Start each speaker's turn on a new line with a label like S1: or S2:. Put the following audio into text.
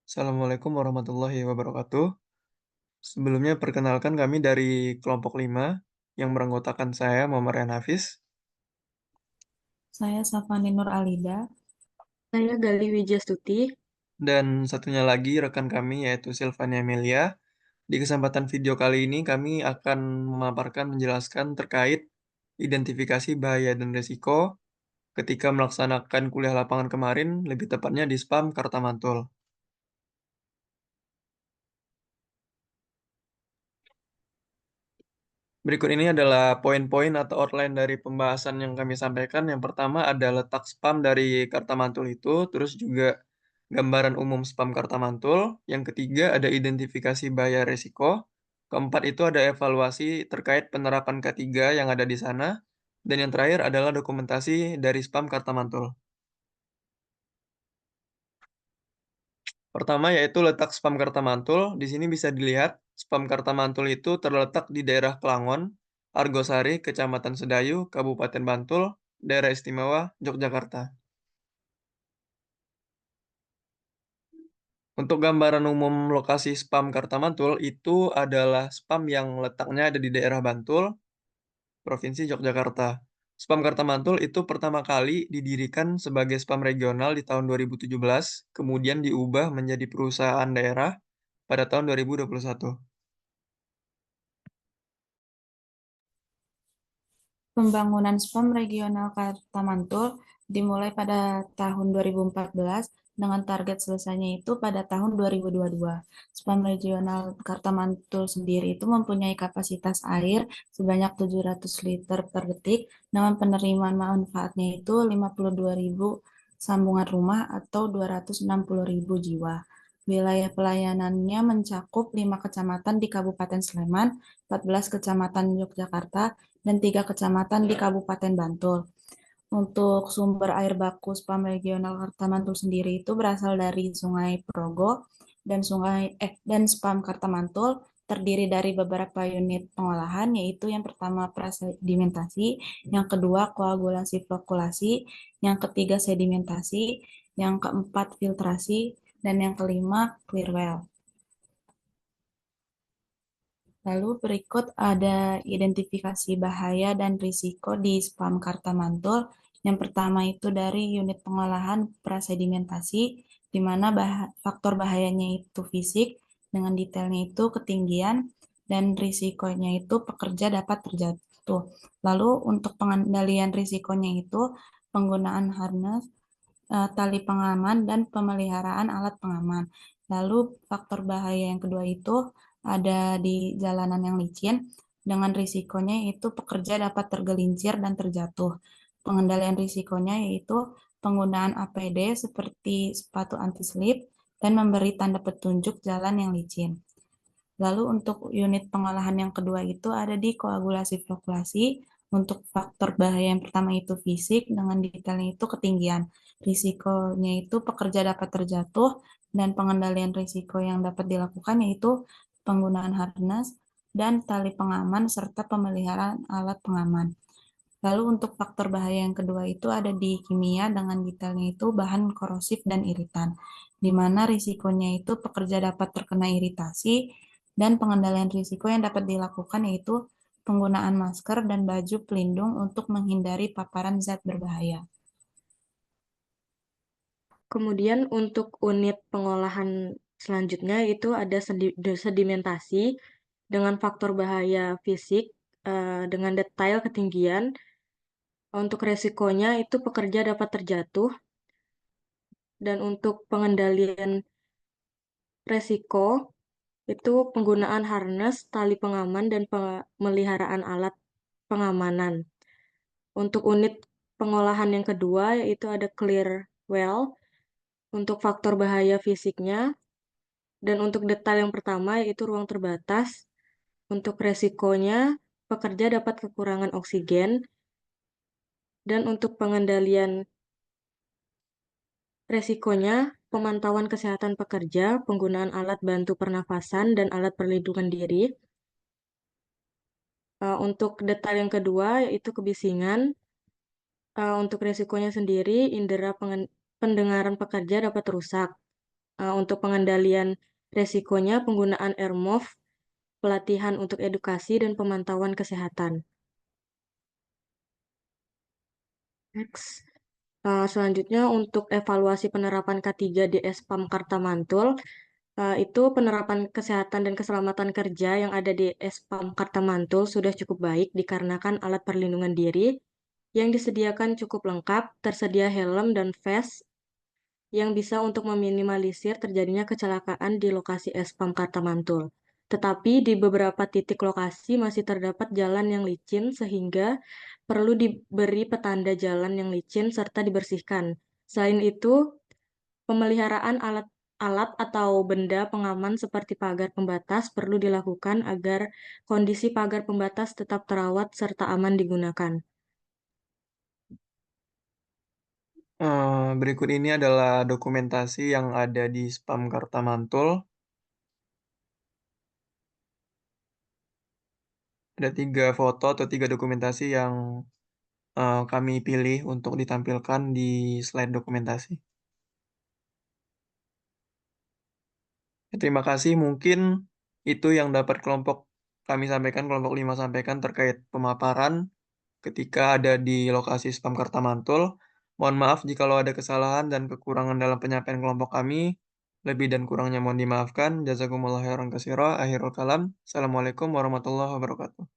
S1: Assalamualaikum warahmatullahi wabarakatuh. Sebelumnya perkenalkan kami dari kelompok 5 yang beranggotakan saya Muhammad Rian Hafiz
S2: Saya Safani Nur Alida.
S3: Saya Gali Wijastuti.
S1: dan satunya lagi rekan kami yaitu Silvania Amelia. Di kesempatan video kali ini kami akan memaparkan menjelaskan terkait identifikasi bahaya dan risiko ketika melaksanakan kuliah lapangan kemarin, lebih tepatnya di spam Karta Mantul. Berikut ini adalah poin-poin atau outline dari pembahasan yang kami sampaikan. Yang pertama ada letak spam dari Karta Mantul itu, terus juga gambaran umum spam Karta Mantul. Yang ketiga ada identifikasi bahaya risiko. Keempat itu ada evaluasi terkait penerapan K3 yang ada di sana. Dan yang terakhir adalah dokumentasi dari spam Karta Mantul. Pertama yaitu letak spam Karta Mantul. Di sini bisa dilihat spam Karta Mantul itu terletak di daerah Kelangon, Argosari, Kecamatan Sedayu, Kabupaten Bantul, Daerah Istimewa Yogyakarta. Untuk gambaran umum lokasi spam Karta Mantul itu adalah spam yang letaknya ada di daerah Bantul, Provinsi Yogyakarta. Spam Karta Mantul itu pertama kali didirikan sebagai spam regional di tahun 2017, kemudian diubah menjadi perusahaan daerah pada tahun 2021.
S2: Pembangunan spam regional Kartamantul dimulai pada tahun 2014 dengan target selesainya itu pada tahun 2022. Spam regional Kartamantul sendiri itu mempunyai kapasitas air sebanyak 700 liter per detik dengan penerimaan manfaatnya itu 52.000 sambungan rumah atau 260.000 jiwa. Wilayah pelayanannya mencakup 5 kecamatan di Kabupaten Sleman, 14 kecamatan Yogyakarta, dan 3 kecamatan di Kabupaten Bantul. Untuk sumber air baku spam regional Kartamantul sendiri itu berasal dari Sungai Progo dan spam Kartamantul terdiri dari beberapa unit pengolahan, yaitu yang pertama prasedimentasi, yang kedua koagulasi flokulasi, yang ketiga sedimentasi, yang keempat filtrasi, dan yang kelima clear well. Lalu berikut ada identifikasi bahaya dan risiko di spam Karta Mantul. Yang pertama itu dari unit pengolahan prasedimentasi, di mana faktor bahayanya itu fisik, dengan detailnya itu ketinggian, dan risikonya itu pekerja dapat terjatuh. Lalu untuk pengendalian risikonya itu penggunaan harness, tali pengaman, dan pemeliharaan alat pengaman. Lalu faktor bahaya yang kedua itu ada di jalanan yang licin, dengan risikonya yaitu pekerja dapat tergelincir dan terjatuh. Pengendalian risikonya yaitu penggunaan APD seperti sepatu anti-slip dan memberi tanda petunjuk jalan yang licin. Lalu untuk unit pengolahan yang kedua itu ada di koagulasi flokulasi. Untuk faktor bahaya yang pertama itu fisik, dengan detailnya itu ketinggian. Risikonya itu pekerja dapat terjatuh, dan pengendalian risiko yang dapat dilakukan yaitu penggunaan harness dan tali pengaman serta pemeliharaan alat pengaman. Lalu untuk faktor bahaya yang kedua itu ada di kimia, dengan detailnya itu bahan korosif dan iritan, di mana risikonya itu pekerja dapat terkena iritasi, dan pengendalian risiko yang dapat dilakukan yaitu penggunaan masker dan baju pelindung untuk menghindari paparan zat berbahaya.
S3: Kemudian untuk unit pengolahan selanjutnya itu ada sedimentasi dengan faktor bahaya fisik dengan detail ketinggian. Untuk resikonya itu pekerja dapat terjatuh, dan untuk pengendalian resiko itu penggunaan harness, tali pengaman, dan pemeliharaan alat pengamanan. Untuk unit pengolahan yang kedua yaitu ada clear well untuk faktor bahaya fisiknya, dan untuk detail yang pertama yaitu ruang terbatas. Untuk resikonya pekerja dapat kekurangan oksigen, dan untuk pengendalian resikonya pemantauan kesehatan pekerja, penggunaan alat bantu pernafasan, dan alat perlindungan diri. Untuk detail yang kedua yaitu kebisingan. Untuk resikonya sendiri, indera pendengaran pekerja dapat rusak. untuk pengendalian resikonya, penggunaan ERMOV, pelatihan untuk edukasi, dan pemantauan kesehatan. Next. Selanjutnya untuk evaluasi penerapan K3 di Spam Karta Mantul, itu penerapan kesehatan dan keselamatan kerja yang ada di Spam Karta Mantul sudah cukup baik dikarenakan alat perlindungan diri yang disediakan cukup lengkap, tersedia helm dan vest yang bisa untuk meminimalisir terjadinya kecelakaan di lokasi Spam Karta Mantul. Tetapi di beberapa titik lokasi masih terdapat jalan yang licin sehingga perlu diberi petanda jalan yang licin serta dibersihkan. Selain itu, pemeliharaan alat atau benda pengaman seperti pagar pembatas perlu dilakukan agar kondisi pagar pembatas tetap terawat serta aman digunakan.
S1: Berikut ini adalah dokumentasi yang ada di spam Karta Mantul. Ada 3 foto atau 3 dokumentasi yang kami pilih untuk ditampilkan di slide dokumentasi. Terima kasih, mungkin itu yang dapat kelompok 5 sampaikan terkait pemaparan ketika ada di lokasi spam Karta Mantul. Mohon maaf jikalau ada kesalahan dan kekurangan dalam penyampaian kelompok kami. Lebih dan kurangnya mohon dimaafkan. Jazakumullah khairan katsira. Akhirul kalam. Assalamualaikum warahmatullahi wabarakatuh.